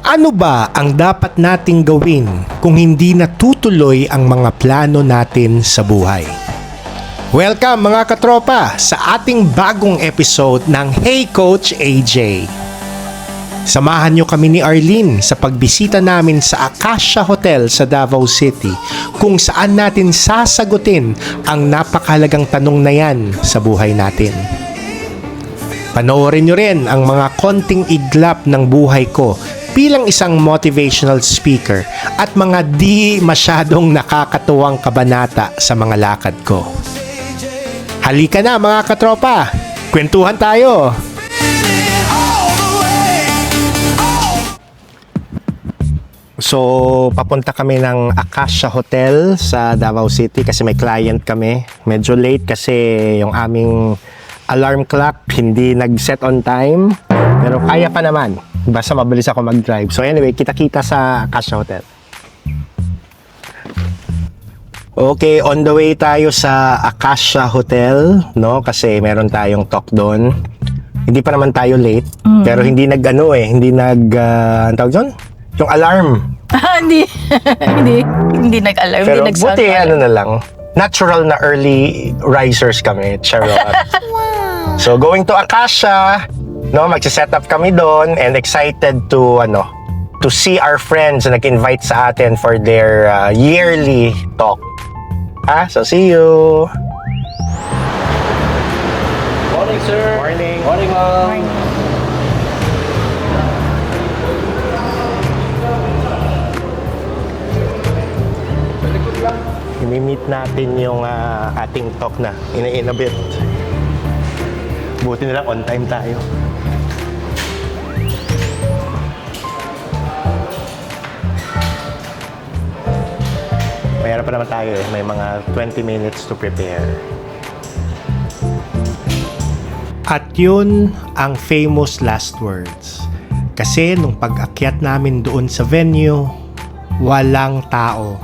Ano ba ang dapat nating gawin kung hindi natutuloy ang mga plano natin sa buhay? Welcome mga katropa sa ating bagong episode ng Hey Coach AJ. Samahan nyo kami ni Arlene sa pagbisita namin sa Acacia Hotel sa Davao City kung saan natin sasagutin ang napakahalagang tanong na yan sa buhay natin. Panoorin nyo rin ang mga konting iglap ng buhay ko bilang isang motivational speaker at mga di masyadong nakakatuwang kabanata sa mga lakad ko. Halika na mga katropa, kwentuhan tayo! So, papunta kami ng Acacia Hotel sa Davao City kasi may client kami. Medyo late kasi yung aming alarm clock hindi nag-set on time. Pero kaya pa naman. Basta mabilis ako mag-drive. So anyway, kita-kita sa Acacia Hotel. Okay, on the way tayo sa Acacia Hotel, no? Kasi meron tayong talk doon. Hindi pa naman tayo late, pero hindi hindi ang tawag doon? Yung alarm. hindi nag-alarm, Pero hindi nag-sound buti alarm. ano na lang, natural na early risers kami, charot. So going to Acacia, no, magse-set up kami doon and excited to see our friends na nag-invite sa atin for their yearly talk. So see you. Morning, sir. Morning. Morning, ma'am. I-meet natin yung ating talk na in a bit. Buti nila on time tayo. Mayroon pa naman tayo eh. May mga 20 minutes to prepare. At yun ang famous last words. Kasi nung pag-akyat namin doon sa venue, walang tao.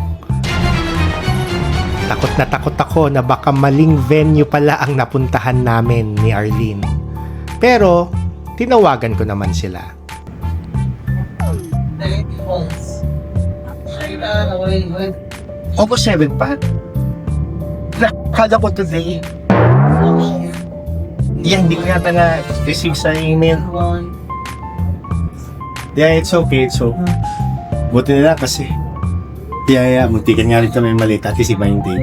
Takot ako na baka maling venue pala ang napuntahan namin ni Arlene. Pero, tinawagan ko naman sila. August 7 pa? Nakakala ko today. Hindi ko yata na-receive sa email. Yeah, it's okay, it's okay. Buti nila kasi. Muntikan nga rin kami maliit at least iba yung date.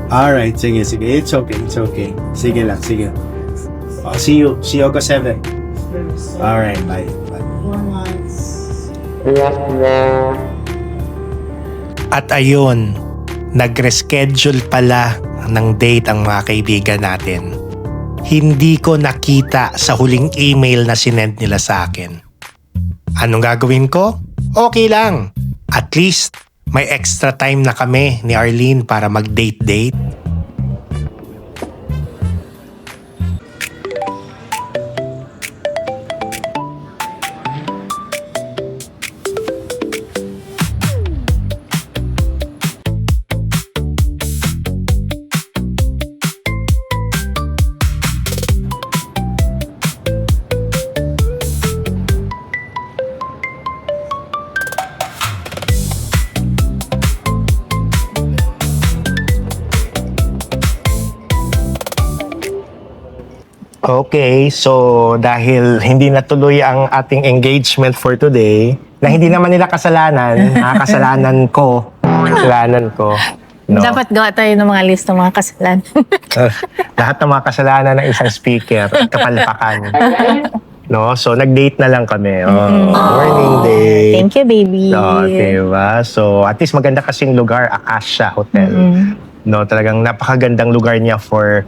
Alright, sige. It's okay. Sige lang, sige. See you August 7. Alright, bye. At ayun, nag-reschedule pala ng date ang mga kaibigan natin. Hindi ko nakita sa huling email na sinend nila sa akin. Anong gagawin ko? Okay lang. At least, may extra time na kami ni Arlene para mag-date. Okay, so dahil hindi natuloy ang ating engagement for today, na hindi naman nila kasalanan, kasalanan ko. No? Dapat gawa tayo ng mga list ng mga kasalanan. Lahat ng mga kasalanan ng isang speaker, kapalpakan. No? So, nag-date na lang kami. Morning day. Thank you, baby. Diba? So, at least maganda kasing lugar, Acacia Hotel. No, talagang napakagandang lugar niya for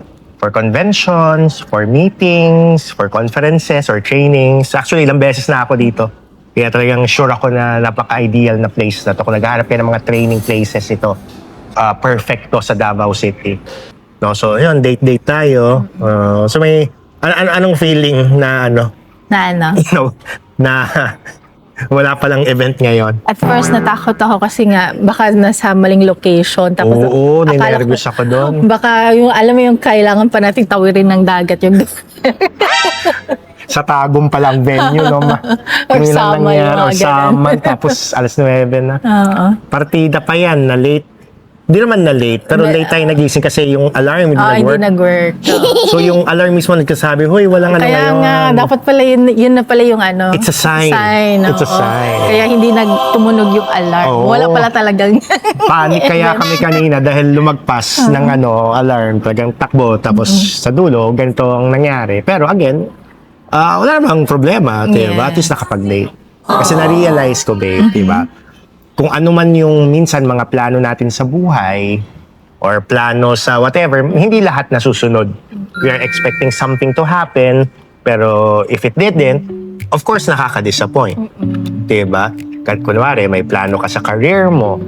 conventions, for meetings, for conferences or trainings. Actually, ilang beses na ako dito. Kaya talagang sure ako na napaka-ideal na place na to. Kung naghahanap kayo ng mga training places, ito, perfect to sa Davao City. No, so, yun, date tayo. So, may, anong feeling na na wala palang event ngayon? At first, natakot ako kasi nga, baka nasa maling location. Tapos, Oo, akala ninervous ako doon. Baka yung, alam mo yung kailangan pa nating tawirin ng dagat yung sa Tagum pa lang venue, no? Or Kami lang Samal, nangyari, mga or Samal, tapos alas 9 na. Oo. Partida pa yan, na late. Hindi naman na late, pero late tayo nagising kasi yung alarm hindi Hindi nag-work. nag-work. So yung alarm mismo nagsasabi, "Hoy, walang ano Kaya ngayon." nga, dapat pala yun na pala yung ano. It's a sign. It's a oo. sign. Kaya hindi tumunog yung alarm. Oo. Wala pala talagang Panic kaya kami kanina dahil lumagpas ng alarm, talagang takbo, tapos sa dulo, ganito ang nangyari. Pero again, wala namang problema, diba? Yeah. At least nakapag-late. Kasi na-realize ko, babe, diba? Kung ano man yung minsan mga plano natin sa buhay, or plano sa whatever, hindi lahat nasusunod. We are expecting something to happen, pero if it didn't, of course, nakaka-disappoint. Diba? Kunwari, may plano ka sa career mo,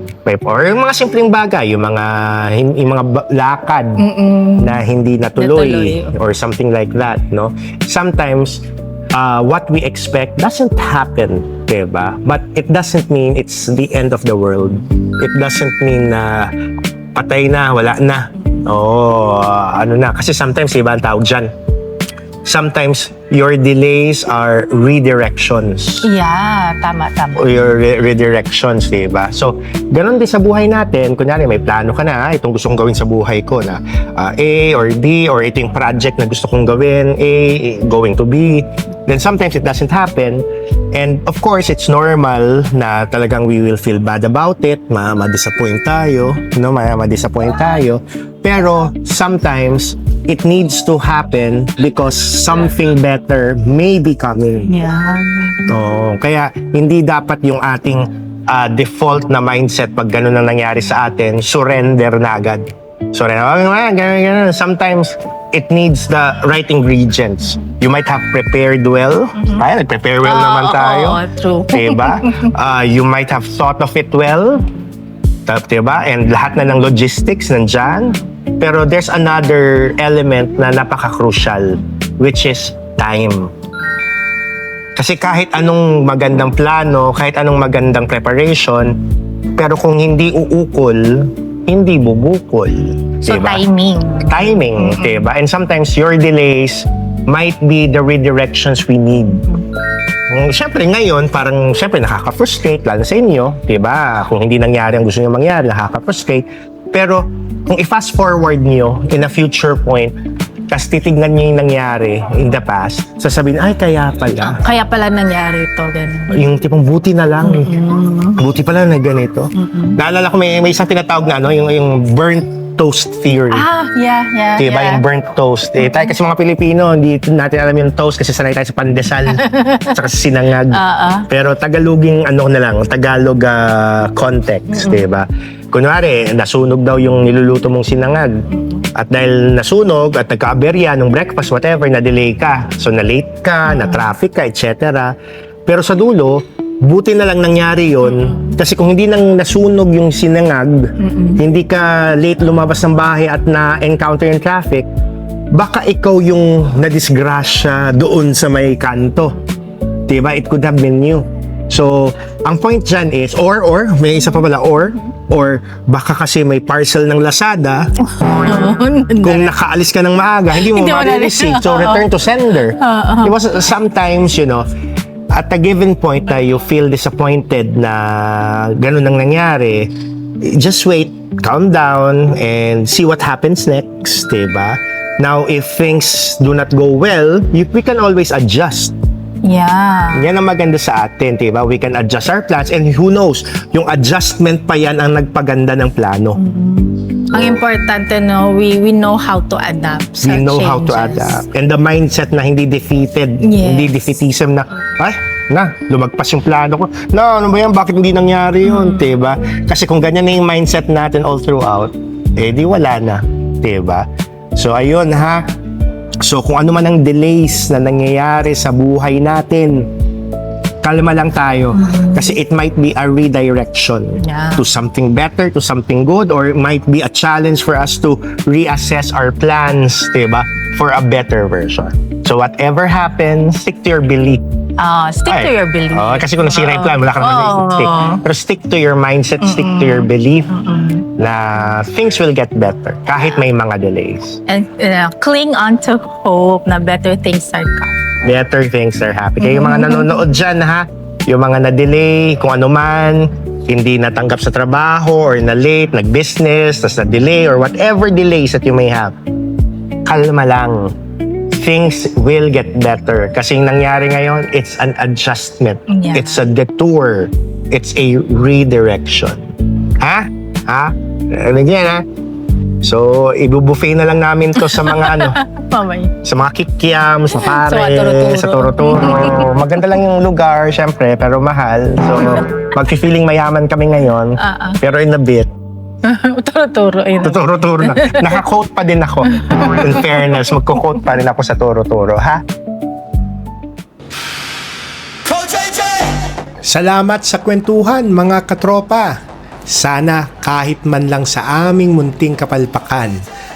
or yung mga simpleng bagay, yung mga lakad na hindi natuloy, or something like that, no? Sometimes, what we expect doesn't happen, diba? But it doesn't mean it's the end of the world. It doesn't mean na patay na, wala na. Ano na. Kasi sometimes, iba ang tawag dyan. Sometimes, your delays are redirections. Yeah, tama. O your redirections, diba? So, ganun din sa buhay natin. Kunyari, may plano ka na, itong gusto kong gawin sa buhay ko na A or B, or ito yung project na gusto kong gawin, A, going to B. Then sometimes it doesn't happen. And of course, it's normal na talagang we will feel bad about it, ma-disappoint tayo, no? Ma-disappoint tayo. Pero sometimes, it needs to happen because something better may be coming. Yeah. Kaya hindi dapat yung ating default na mindset pag ganun ang nangyari sa atin, surrender na agad. Ganun. Sometimes, it needs the right ingredients. You might have prepared well. Tayo, nag-prepare well naman tayo. True. Diba? You might have thought of it well. Diba? And lahat na ng logistics nandyan. Pero there's another element na napaka-crucial, which is time. Kasi kahit anong magandang plano, kahit anong magandang preparation, pero kung hindi uukol, hindi bubukol. So, diba? timing. Diba? And sometimes your delays might be the redirections we need. Siyempre ngayon, siyempre nakaka-frustrate, lalo sa inyo, diba? Kung hindi nangyari ang gusto nyo mangyari, nakaka-frustrate. Pero kung i-fast forward nyo in a future point, tas titignan nyo yung nangyari in the past, sasabihin, ay, kaya pala. Kaya pala nangyari ito, ganun. Yung tipong buti na lang. Buti pala na ganito. Naalala ko may isang tinatawag na yung burnt toast theory. Yeah. Diba? Yung burnt toast. Tayo kasi mga Pilipino, hindi natin alam yung toast kasi sanay tayo sa pandesal tsaka sa sinangag. Pero Tagaloging Tagalog context, diba? Kunwari, nasunog daw yung niluluto mong sinangag. At dahil nasunog at nagka-aberya ng breakfast, whatever, na-delay ka. So, na-late ka, na-traffic ka, etc. Pero sa dulo, buti na lang nangyari yon kasi kung hindi nang nasunog yung sinangag, hindi ka late lumabas ng bahay at na-encounter yung traffic, baka ikaw yung nadisgrasya doon sa may kanto. Diba? It could have been you. So, ang point dyan is, or, may isa pa pala, or baka kasi may parcel ng Lazada, kung nakaalis ka ng maaga, hindi mo ma-receive. So, return to sender. Diba? Sometimes, at a given point na you feel disappointed na ganun ang nangyari, just wait, calm down, and see what happens next, diba? Now, if things do not go well, we can always adjust. Yeah. Yan ang maganda sa atin, diba? We can adjust our plans, and who knows, yung adjustment pa yan ang nagpaganda ng plano. Ang importante, we know how to adapt sa We know changes. how to adapt. And the mindset na hindi defeated, Yes. hindi defeatism na, lumagpas yung plano ko. Ano ba yan? Bakit hindi nangyari yun? Diba? Kasi kung ganyan na yung mindset natin all throughout, di wala na. Diba? So, ayun ha. So, kung ano man ang delays na nangyayari sa buhay natin, kalma lang tayo. Kasi it might be a redirection to something better, to something good, or it might be a challenge for us to reassess our plans, diba? For a better version. So, whatever happens, stick to your belief. Stick to your belief. Kasi kung nasira yung plan, wala ka naman stick. Pero stick to your mindset, stick to your belief na things will get better kahit may mga delays. And cling on to hope na better things are coming. better things are happening. Kaya yung mga nanonood dyan, ha? Yung mga na-delay, kung ano man, hindi natanggap sa trabaho or na-late, nag-business, tas na-delay or whatever delays that you may have, kalma lang. Things will get better. Kasi yung nangyari ngayon, it's an adjustment. Yeah. It's a detour. It's a redirection. Ha? Ha? Again, ha? So, ibubuffet na lang namin to sa mga ano, Mamay. sa mga kikiam, sa pare, Turo-turo. sa turo-turo. Maganda lang yung lugar, syempre, pero mahal. So, mag-feeling mayaman kami ngayon. Pero in a bit, Turo-turo. Ayun. tuturo-turo na. Naka-quote pa din ako. In fairness, magko-quote pa rin ako sa turo-turo, ha? Salamat sa kwentuhan mga katropa. Sana kahit man lang sa aming munting kapalpakan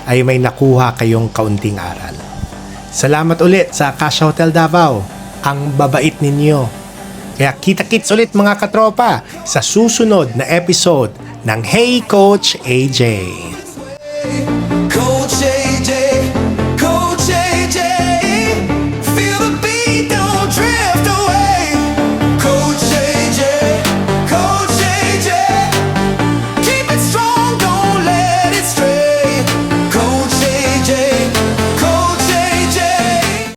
ay may nakuha kayong kaunting aral. Salamat ulit sa Acacia Hotel Davao. Ang babait ninyo. Kaya kita-kits ulit mga katropa sa susunod na episode ng Hey Coach AJ.